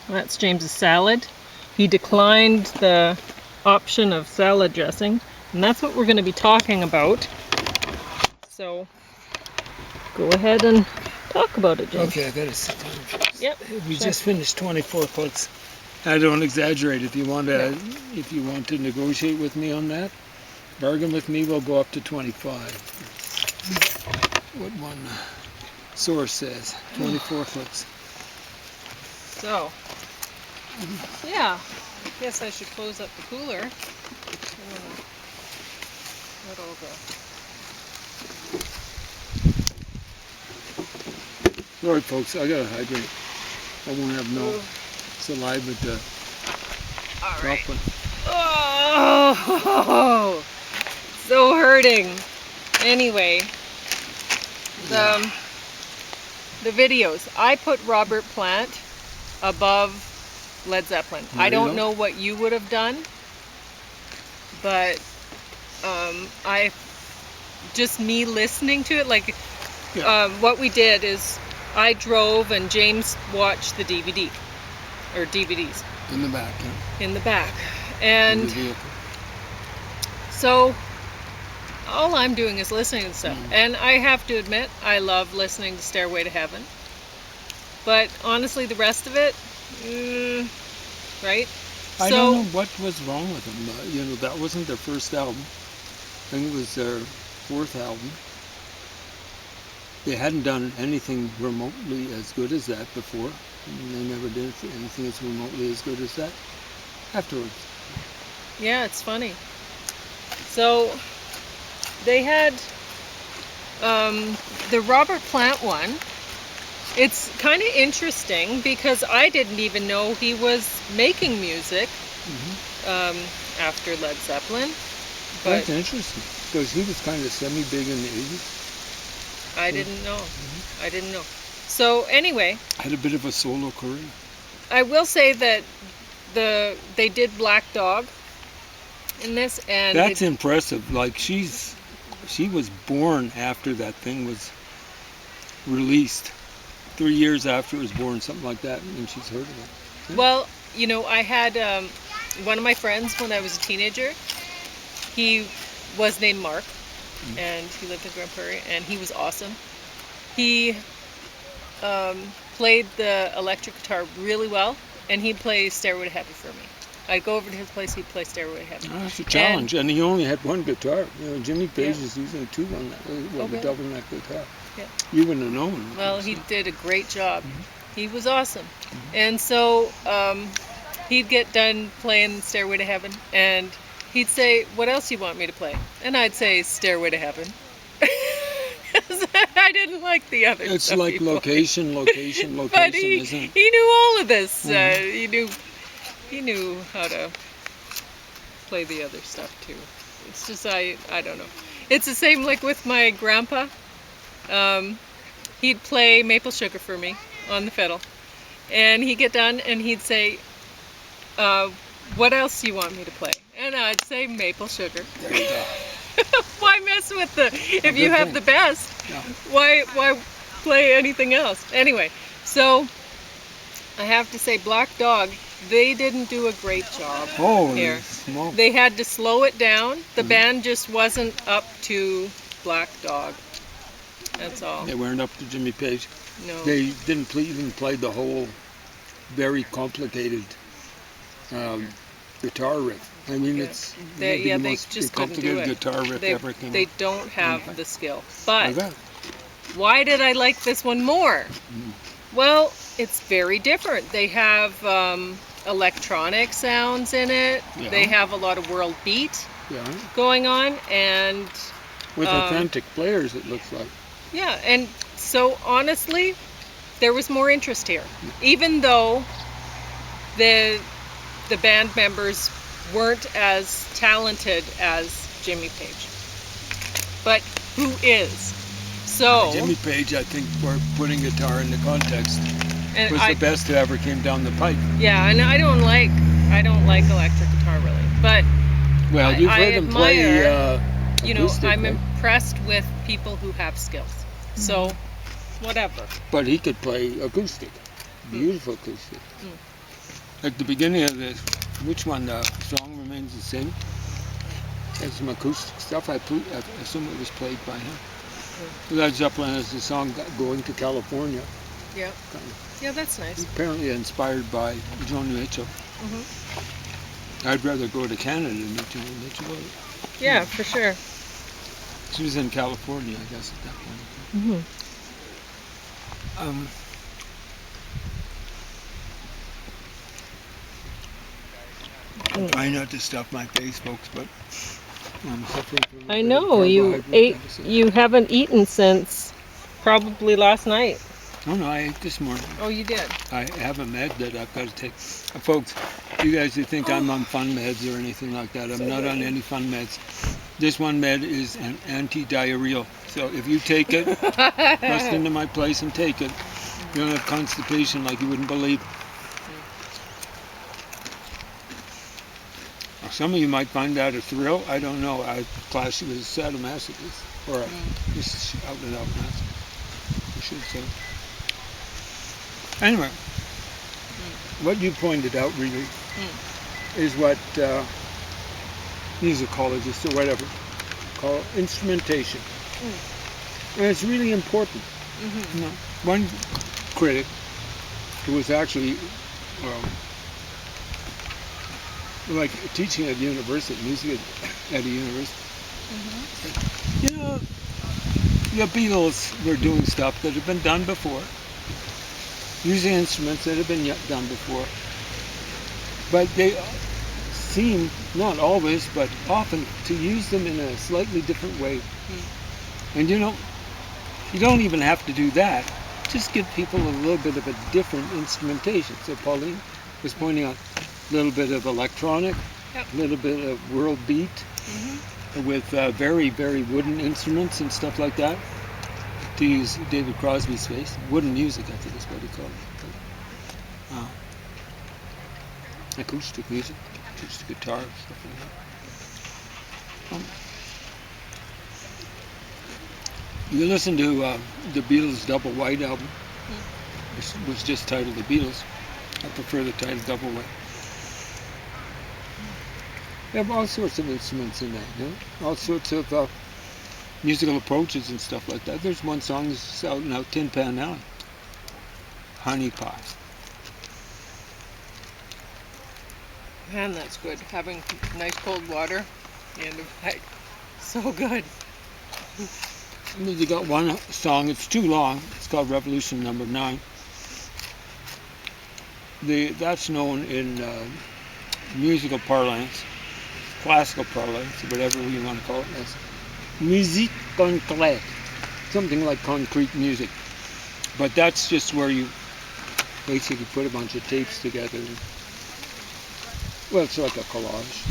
That's James's salad. He declined the option of salad dressing, and that's what we're going to be talking about. So go ahead and talk about it, James. Okay, I gotta sit down. Yep. We just finished 24 foot. I don't exaggerate. If you want to, No. if you want to negotiate with me on that, bargain with me, we'll go up to 25. What one source says, 24 foot. So, yeah, I guess I should close up the cooler. I wanna let all the... Sorry, folks, I gotta hydrate. I won't have no saliva to All drop right. one. Oh, so hurting. Anyway, the videos. I put Robert Plant above Led Zeppelin. I don't know what you would have done, but just me listening to it, like what we did is I drove and James watched the DVD or DVDs In the back, yeah. in the back, In and the vehicle. so all I'm doing is listening to stuff. And I have to admit, I love listening to Stairway to Heaven. But honestly, the rest of it, right? I don't know what was wrong with them. You know, that wasn't their first album. I think it was their fourth album. They hadn't done anything remotely as good as that before. They never did anything as remotely as good as that afterwards. Yeah, it's funny. So they had the Robert Plant one. It's kind of interesting because I didn't even know he was making music after Led Zeppelin. But That's interesting because he was kind of semi-big in the 80s. I didn't know. I didn't know. So anyway, Had a bit of a solo career. I will say that they did Black Dog in this, and That's impressive. Like she was born after that thing was released. 3 years after it was born, something like that, and she's heard of it. Yeah. Well, you know, I had one of my friends when I was a teenager. He was named Mark, and he lived in Grand Prairie, and he was awesome. He played the electric guitar really well, and he'd play Stairway to Heaven for me. I'd go over to his place, he'd play Stairway to Heaven. Oh, that's a challenge, and he only had one guitar. You know, Jimmy Page is using two on that, the double neck guitar. Yeah. You wouldn't have known. Well, he did a great job. He was awesome. And so he'd get done playing Stairway to Heaven, and he'd say, "What else do you want me to play?" And I'd say, "Stairway to Heaven." I didn't like the other It's stuff like he played. location, But isn't it? he knew all of this. He knew how to play the other stuff too. It's just I don't know. It's the same like with my grandpa. He'd play Maple Sugar for me on the fiddle, and he'd get done and he'd say, "What else do you want me to play?" And I'd say Maple Sugar. There you go. Why mess with if you have the best? Yeah. Why play anything else? Anyway, so I have to say Black Dog, they didn't do a great job here. Smoke. They had to slow it down. The band just wasn't up to Black Dog. That's all. They weren't up to Jimmy Page. No. They didn't even play the whole very complicated guitar riff. I mean, it's maybe the they most just couldn't do complicated it. guitar riff ever came They out. don't have the skill. But Okay. why did I like this one more? Well, it's very different. They have electronic sounds in it. Yeah. They have a lot of world beat Yeah. going on, and With authentic players, it looks like. yeah, and so honestly, there was more interest here, even though the band members weren't as talented as Jimmy Page. But who is? So Jimmy Page, I think, for putting guitar into context, and was the best that ever came down the pipe. Yeah, and I don't like electric guitar really, but Well, you've heard him play you know, acoustic, I'm right? impressed with people who have skills. So whatever. But he could play acoustic. Beautiful acoustic. At the beginning of this, which one? The song remains the same. Has some acoustic stuff. I assume it was played by him. Led Zeppelin has the song "Going to California." Yeah. Yeah, that's nice. Apparently inspired by Joni Mitchell. I'd rather go to Canada than meet Joni Mitchell. Yeah, for sure. She was in California, I guess, at that point. I'm trying not to stuff my face, folks, but I'm suffering from I know you haven't eaten since probably last night. Oh no, I ate this morning. Oh, you did? I have a med that I've got to take. Folks, you guys who think I'm on fun meds or anything like that, I'm not on any fun meds. This one med is an anti-diarrheal. So if you take it, bust into my place and take it, you'll have constipation like you wouldn't believe. Some of you might find that a thrill. I don't know. I class you as a sadomasochist or just out and out masochist, I should say. Anyway, what you pointed out really is what musicologists or whatever call instrumentation. And it's really important. You know, one critic who was actually like teaching at university, music at a university, you know, the Beatles were doing stuff that had been done before, using instruments that had been done before, but they seem, not always, but often, to use them in a slightly different way. And you know, you don't even have to do that. Just give people a little bit of a different instrumentation. So Pauline was pointing out a little bit of electronic, a little bit of world beat, with very, very wooden instruments and stuff like that. To use David Crosby's phrase, wooden music, I think is what he called it. Acoustic music, acoustic guitar, stuff like that. You listen to the Beatles' Double White album, which was just titled The Beatles. I prefer the title Double White. They have all sorts of instruments in that, you know? All sorts of musical approaches and stuff like that. There's one song that's out now, Tin Pan Alley, Honey Pie. Man, that's good. Having nice cold water and so good. You got one song, it's too long, it's called Revolution Number 9. That's known in musical parlance, classical parlance, whatever you want to call it, as musique concrète, something like concrete music. But that's just where you basically put a bunch of tapes together. Well, it's like a collage,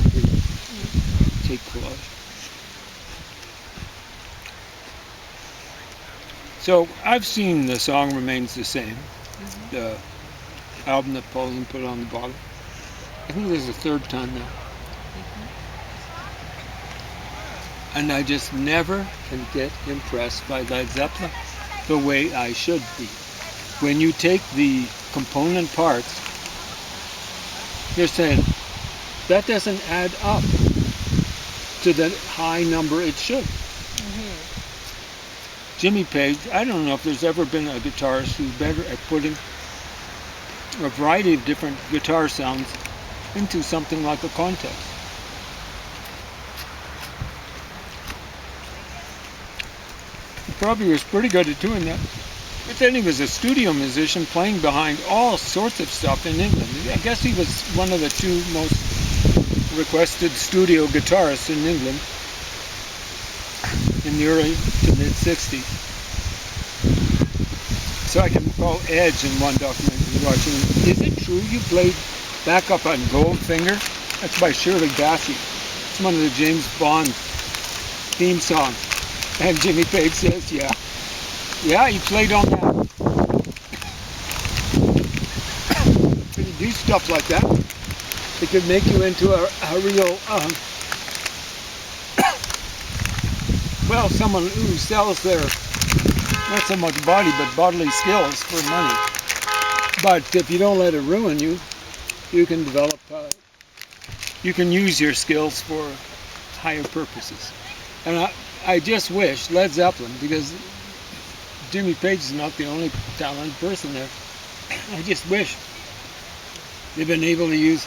tape collage. So I've seen The Song Remains the Same, the album that Pauline put on the bottom. I think this is the third time now. And I just never can get impressed by Led Zeppelin the way I should be. When you take the component parts, you're saying, that doesn't add up to the high number it should. Jimmy Page, I don't know if there's ever been a guitarist who's better at putting a variety of different guitar sounds into something like a context. He probably was pretty good at doing that. But then he was a studio musician playing behind all sorts of stuff in England. I guess he was one of the two most requested studio guitarists in England in the early to mid 60s. So I can recall Edge in one documentary watching. Is it true you played backup on Goldfinger? That's by Shirley Bassey. It's one of the James Bond theme songs. And Jimmy Page says, yeah. Yeah, he played on that. When you do stuff like that, it could make you into a real, well, someone who sells their, not so much body, but bodily skills for money. But if you don't let it ruin you, you can develop, you can use your skills for higher purposes. And I just wish Led Zeppelin, because Jimmy Page is not the only talented person there, I just wish they've been able to use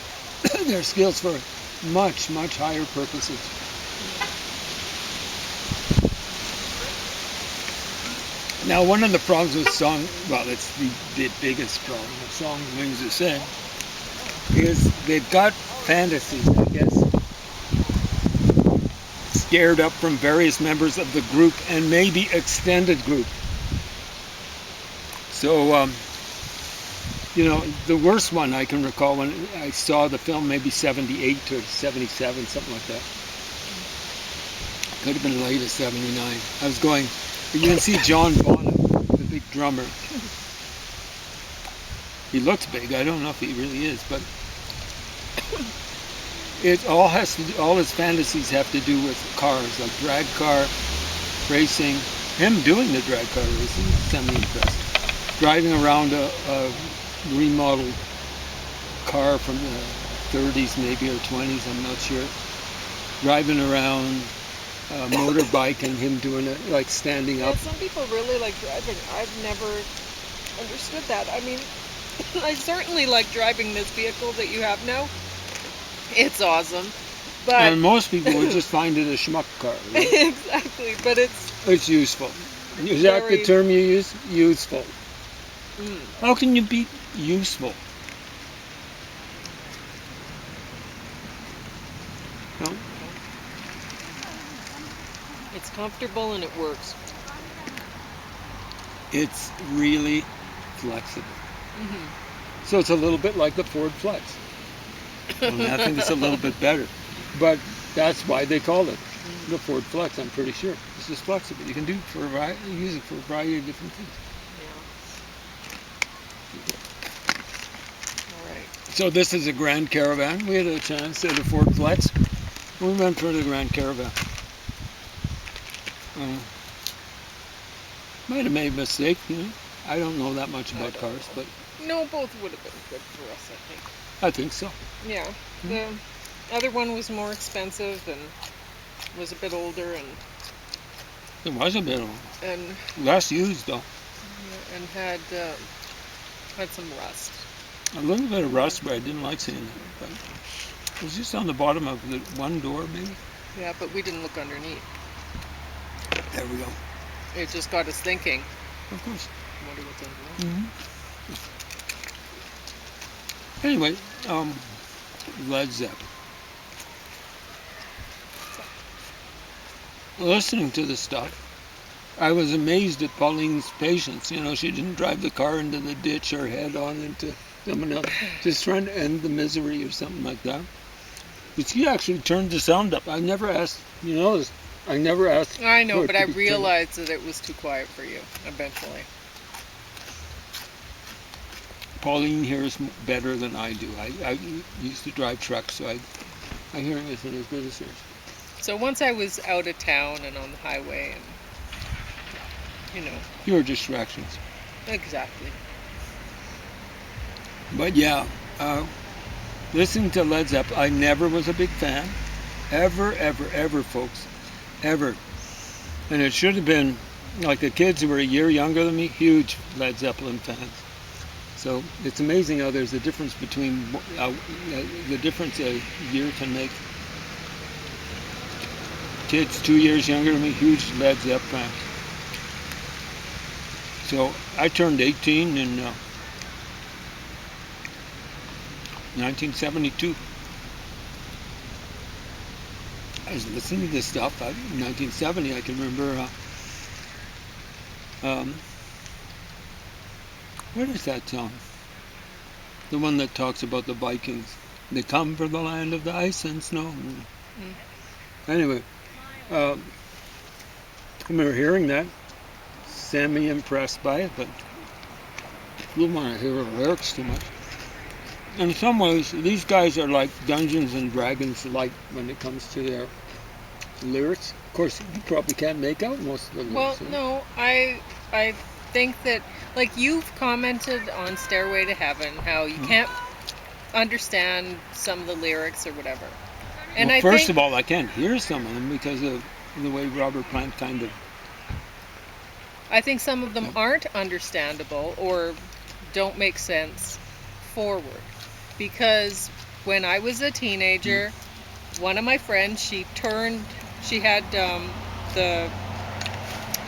their skills for much, much higher purposes. Now, one of the problems with song, well, it's the biggest problem with song Wings of Sin, is they've got fantasies, I guess, scared up from various members of the group and maybe extended group. So, the worst one I can recall when I saw the film, maybe 78 or 77, something like that. Could have been late as 79. I was going, you can see John Bonham, the big drummer. He looks big. I don't know if he really is, but it all all his fantasies have to do with cars, like drag car racing. Him doing the drag car racing is semi-impressive. Driving around a remodeled car from the 30s maybe or 20s, I'm not sure. Driving around a motorbike and him doing it like standing up. Some people really like driving. I've never understood that. I mean, I certainly like driving this vehicle that you have now. It's awesome. But And most people would just find it a schmuck car. Right? Exactly, but It's useful. Is that the term you use? Useful. How can you be useful? No? It's comfortable and it works. It's really flexible. So it's a little bit like the Ford Flex. Only I think it's a little bit better. But that's why they call it the Ford Flex, I'm pretty sure. It's just flexible. You can use it for a variety of different things. So this is a Grand Caravan. We had a chance at a Ford Flex. We went for the Grand Caravan. Might have made a mistake, I don't know that much about cars, but No, both would have been good for us, I think. I think so. Yeah. The other one was more expensive and was a bit older It was a bit old. and Less used though. and had some rust. A little bit of rust, but I didn't like seeing it. But it was just on the bottom of the one door, maybe. Yeah, but we didn't look underneath. There we go. It just got us thinking. Of course. Wonder what's underneath. Anyway, Led Zeppelin. Listening to the stuff, I was amazed at Pauline's patience. She didn't drive the car into the ditch or head on into someone else, just trying to end the misery or something like that. But she actually turned the sound up. I never asked, I never asked. I know, for it but to I be turned. realized that it was too quiet for you eventually. Pauline hears better than I do. I used to drive trucks, so I hear anything as good as hers. So once I was out of town and on the highway and, Your distractions. Exactly. But yeah, listening to Led Zeppelin, I never was a big fan. Ever, folks. Ever. And it should have been, like the kids who were a year younger than me, huge Led Zeppelin fans. So it's amazing how there's a difference between, the difference a year can make. Kids 2 years younger than me, huge Led Zeppelin fans. So I turned 18 in 1972. I was listening to this stuff. In 1970, I can remember. What is that song? The one that talks about the Vikings. They come for the land of the ice and snow. Anyway, I remember hearing that. Semi-impressed by it, but I didn't want to hear the lyrics too much. In some ways, these guys are like Dungeons and Dragons light when it comes to their lyrics. Of course, you probably can't make out most of the lyrics. Well, no, I think that, like you've commented on Stairway to Heaven, how you can't understand some of the lyrics or whatever. And Well, I first think, of all, I can't hear some of them because of the way Robert Plant kind of. I think some of them aren't understandable or don't make sense forward. Because when I was a teenager, one of my friends, she had the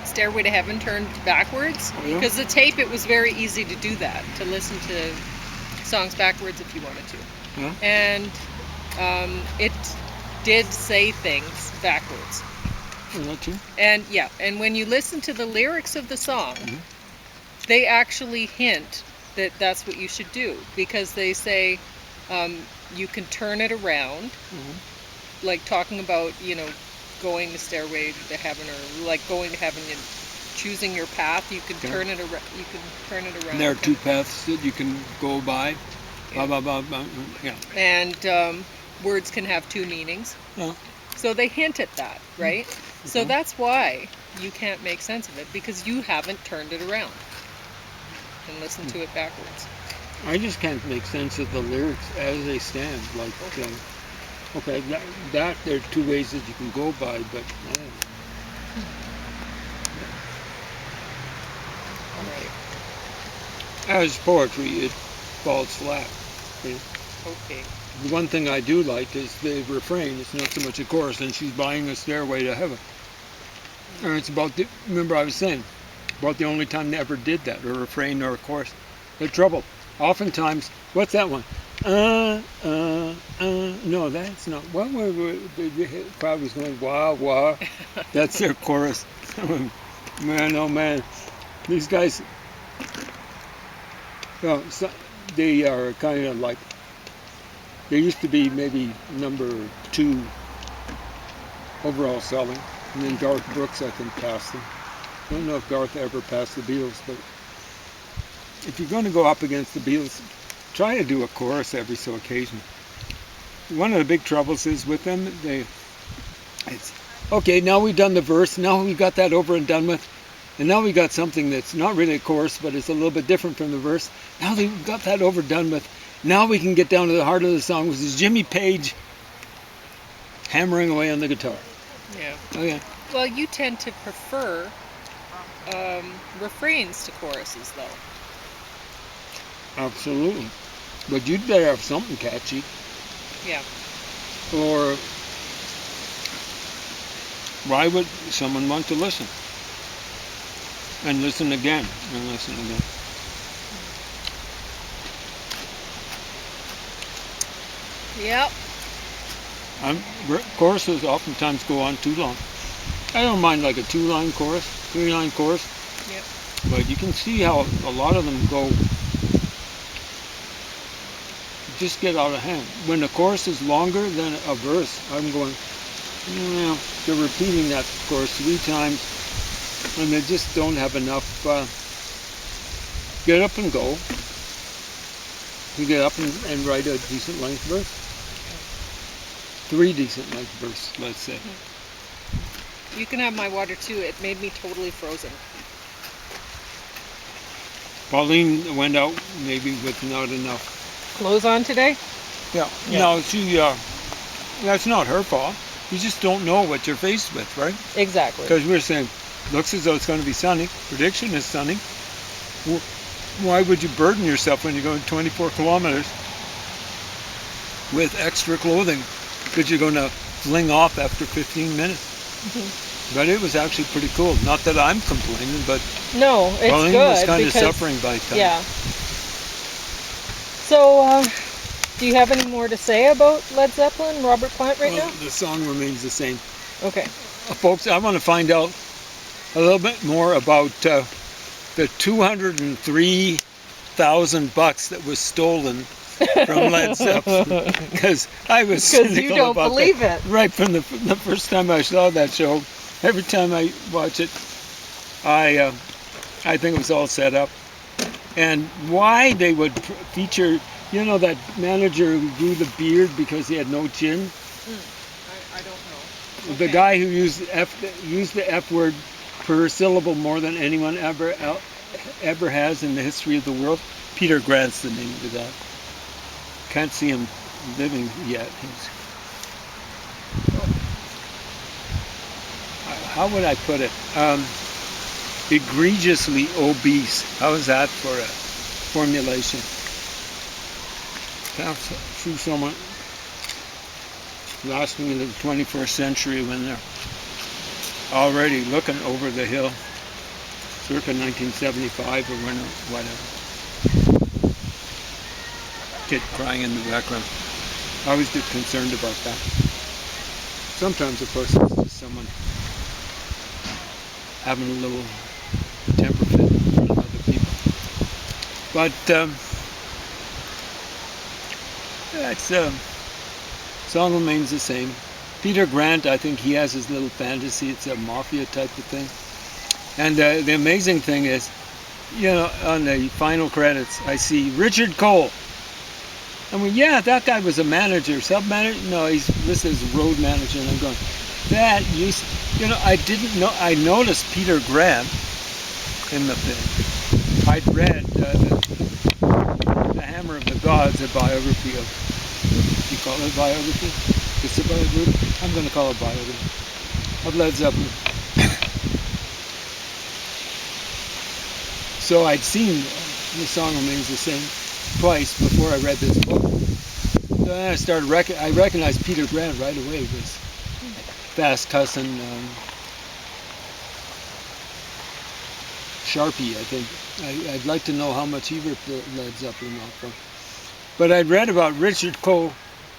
Stairway to Heaven turned backwards. Oh, yeah? Because the tape, it was very easy to do that, to listen to songs backwards if you wanted to. Yeah. And it did say things backwards. Is that true? And yeah, and when you listen to the lyrics of the song, Mhm. they actually hint that that's what you should do, because they say you can turn it around, like talking about, going to Stairway to Heaven, or like going to heaven and choosing your path. You can Okay. turn it around. You can turn it around. And there are two paths that you can go by. Blah, blah, blah, blah. Yeah. And words can have two meanings. Yeah. So they hint at that, right? So Okay. that's why you can't make sense of it, because you haven't turned it around and listened to it backwards. I just can't make sense of the lyrics as they stand. Like, okay, that there are two ways that you can go by, but All right. as poetry, it falls flat. Okay. The one thing I do like is the refrain. It's not so much a chorus, and she's buying a stairway to heaven. And it's about remember I was saying, about the only time they ever did that, a refrain or a chorus. The trouble, oftentimes, what's that one? No, that's not. What were the crowd was going, wah, wah. That's their chorus. Man, oh man. These guys, well, they are kind of like, they used to be maybe number 2 overall selling, and then Garth Brooks, I think, passed them. I don't know if Garth ever passed the Beatles, but if you're going to go up against the Beatles, try to do a chorus every so occasionally. One of the big troubles is with them, it's, okay, now we've done the verse, now we've got that over and done with, and now we got something that's not really a chorus, but it's a little bit different from the verse. Now that we've got that over done with, now we can get down to the heart of the song, which is Jimmy Page hammering away on the guitar. Yeah. Oh yeah. Well, you tend to prefer refrains to choruses, though. Absolutely. But you'd better have something catchy. Yeah. Or why would someone want to listen? And listen again, and listen again. Yep. Choruses oftentimes go on too long. I don't mind like a 2-line chorus, 3-line chorus. Yep. But you can see how a lot of them go, just get out of hand. When the chorus is longer than a verse, I'm going, they're repeating that chorus 3 times, and they just don't have enough get up and go to get up and write a decent length verse. 3 decent length verse, let's say. You can have my water too. It made me totally frozen. Pauline went out maybe with not enough. Clothes on today? Yeah. No, that's not her fault. You just don't know what you're faced with, right? Exactly. Because we're saying, looks as though it's going to be sunny. Prediction is sunny. Why would you burden yourself when you're going 24 kilometers with extra clothing that you're going to fling off after 15 minutes? But it was actually pretty cool. Not that I'm complaining, but No, it's Pauline good was kind of because, suffering by time. Yeah. So, do you have any more to say about Led Zeppelin, Robert Plant right now? The song remains the same. Okay. Folks, I want to find out a little bit more about the $203,000 that was stolen from Led Zeppelin, because I was cynical you don't about believe that. it. Right from the first time I saw that show. Every time I watch it, I think it was all set up. And why they would feature, that manager who grew the beard because he had no chin? I don't know. The guy who used the F word per syllable more than anyone ever has in the history of the world. Peter Grant's the name of the guy. can't see him living yet. How would I put it? Egregiously obese. How is that for a formulation? See someone lasting into the 21st century when they're already looking over the hill, circa 1975 or whatever. Kid crying in the background. I always get concerned about that. Sometimes, of course, it's just someone having a little temper fit in front of other people. But song remains the same. Peter Grant, I think he has his little fantasy. It's a mafia type of thing. And the amazing thing is, you know, on the final credits, I see Richard Cole. I mean, yeah, that guy was a manager, sub-manager. No, he's listed as road manager. And I'm going, that used, you know, I didn't know. I noticed Peter Grant in the thing. I'd read The Hammer of the Gods, a biography of, you call it a biography? It's a biography? I'm going to call it biography of Led Zeppelin. So I'd seen The Song Remains the Same twice before I read this book. So then I started I recognized Peter Grant right away. This fast cussing Sharpie, I think. I'd like to know how much he ripped the Led Zeppelin off from. But I'd read about Richard Cole,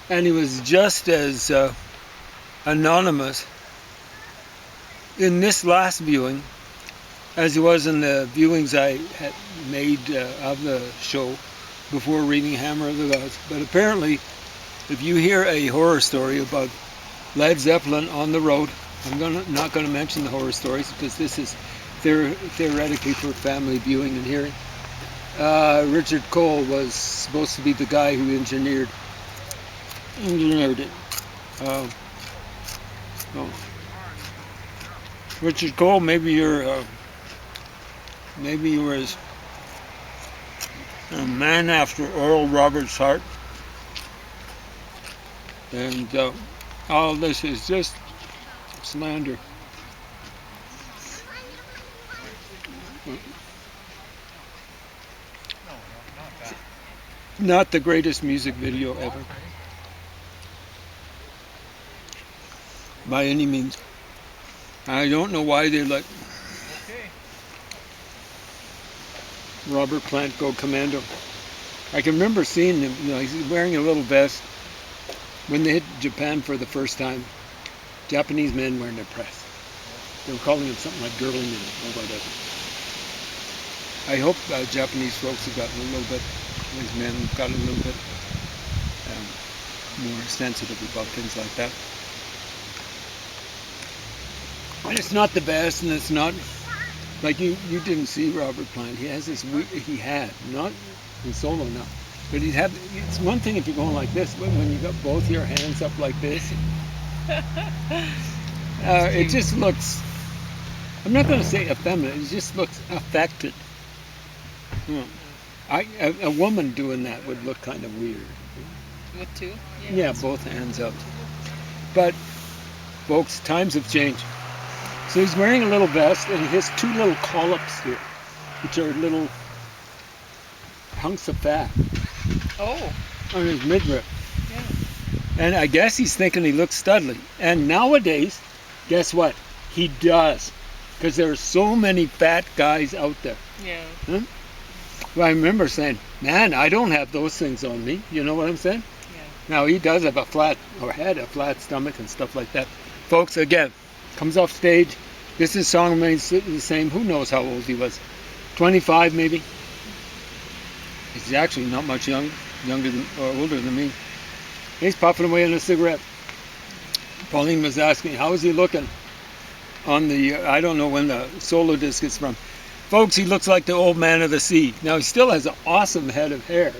and he was just as anonymous in this last viewing as he was in the viewings I had made of the show before reading Hammer of the Gods. But apparently, if you hear a horror story about Led Zeppelin on the road, I'm not going to mention the horror stories because this is theoretically for family viewing and hearing. Richard Cole was supposed to be the guy who engineered it. Richard Cole, maybe you were a man after Earl Roberts' heart, and all this is just slander. Not the greatest music video ever, by any means. I don't know why they let Robert Plant go commando. I can remember seeing him, you know, he's wearing a little vest when they hit Japan for the first time. Japanese men wearing their press. They were calling it something like girdling or whatever. I hope Japanese folks have gotten a little bit, these men have gotten a little bit more sensitive about things like that. And it's not the best, and it's not like you didn't see Robert Plant. He has this not in solo now, but he'd have. It's one thing if you're going like this, but when you got both your hands up like this, it just looks. I'm not going to say effeminate. It just looks affected. A woman doing that would look kind of weird. With two? Yeah, both hands up. But folks, times have changed. So he's wearing a little vest, and he has two little collops here, which are little hunks of fat. Oh. On his midriff. Yeah. And I guess he's thinking he looks studly. And nowadays, guess what? He does. Because there are so many fat guys out there. Yeah. Huh? Well, I remember saying, man, I don't have those things on me. You know what I'm saying? Yeah. Now, he does have had a flat stomach and stuff like that. Folks, again, comes off stage. This is Song Remains the Same. Who knows how old he was? 25 maybe? He's actually not much younger than or older than me. He's puffing away on a cigarette. Pauline was asking, how is he looking on the, I don't know when the solo disc is from. Folks, he looks like the old man of the sea. Now, he still has an awesome head of hair.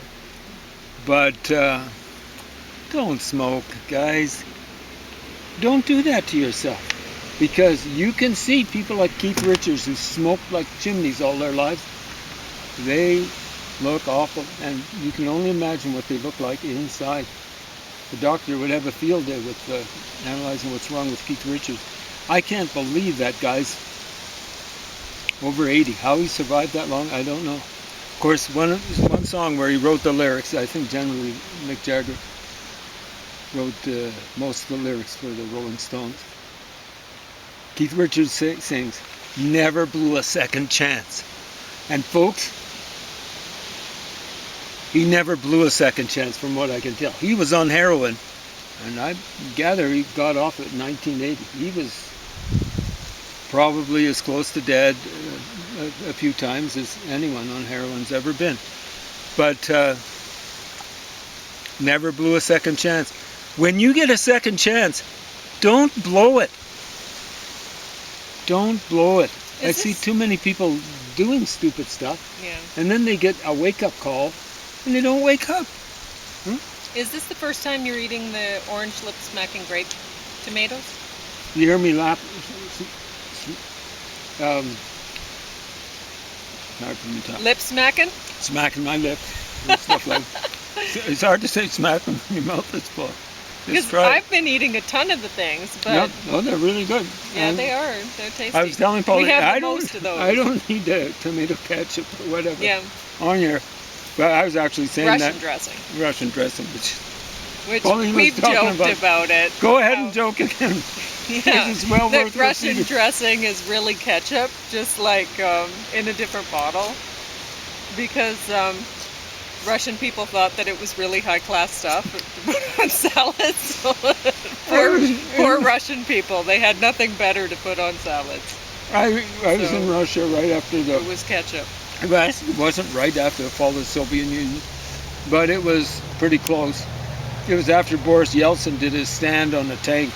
But don't smoke, guys. Don't do that to yourself. Because you can see people like Keith Richards who smoked like chimneys all their lives. They look awful, and you can only imagine what they look like inside. The doctor would have a field day with analyzing what's wrong with Keith Richards. I can't believe that guy's over 80. How he survived that long, I don't know. Of course, one song where he wrote the lyrics, I think generally Mick Jagger wrote most of the lyrics for the Rolling Stones. Keith Richards sings, "Never blew a second chance." And folks, he never blew a second chance from what I can tell. He was on heroin, and I gather he got off at 1980. He was probably as close to dead a few times as anyone on heroin's ever been. But never blew a second chance. When you get a second chance, don't blow it. Don't blow it. I see too many people doing stupid stuff, and then they get a wake-up call, and they don't wake up. Is this the first time you're eating the orange lip-smackin grape tomatoes? You hear me laugh? Lip-smackin? Smacking my lip and stuff like It's hard to say smacking when your mouth is full. Because I've been eating a ton of the things, but no, they're really good. Yeah, they are. They're tasty. I was telling Paul, I don't need tomato ketchup or whatever on here. But I was actually saying Russian dressing. Russian dressing, which we've joked about it. Go ahead and joke again. Yeah, it's well the worth Russian dressing is really ketchup, just like in a different bottle, because Russian people thought that it was really high-class stuff to put on salads. Poor Russian people, they had nothing better to put on salads. I was in Russia right after it was ketchup. It wasn't right after the fall of the Soviet Union, but it was pretty close. It was after Boris Yeltsin did his stand on the tank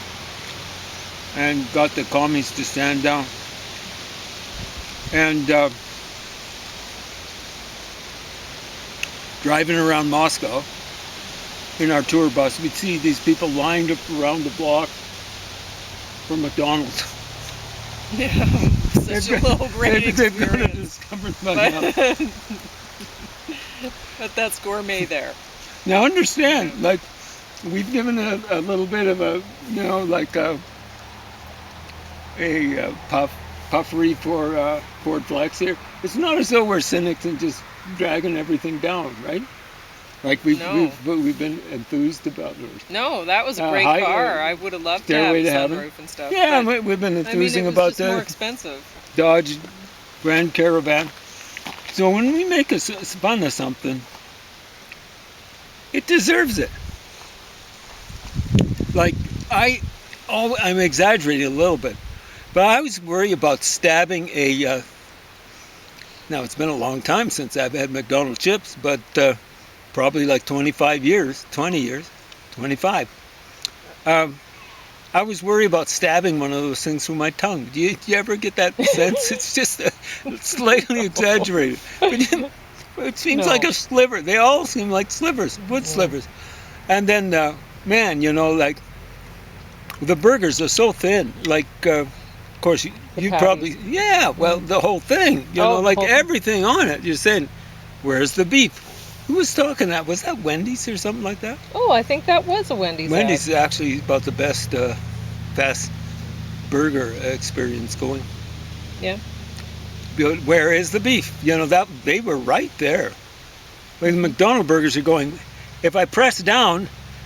and got the commies to stand down. And driving around Moscow in our tour bus, we'd see these people lined up around the block for McDonald's. Yeah, such a low grade experience. But that's gourmet there. Now understand, like, we've given a little bit of a, like a puffery for Ford Flex here. It's not as though we're cynics and just dragging everything down, right? Like we've been enthused about it. No, that was a great car. I would have loved to have a sunroof and stuff. Yeah, we've been enthusing about the more expensive Dodge Grand Caravan. So when we make fun of something, it deserves it. Like I'm exaggerating a little bit, but I was worried about stabbing a. Now it's been a long time since I've had McDonald's chips, but probably like 25 years, 20 years, 25. I was worried about stabbing one of those things with my tongue. Do you ever get that sense? It's just slightly exaggerated. But it seems like a sliver. They all seem like slivers, wood slivers. And then, man, like the burgers are so thin. Like, of course, you probably, the whole thing. Like everything on it. You're saying, where's the beef? Who was talking that? Was that Wendy's or something like that? Oh, I think that was a Wendy's. Wendy's is actually about the best fast burger experience going. Yeah. But where is the beef? That they were right there. Like the McDonald's burgers are going, if I press down,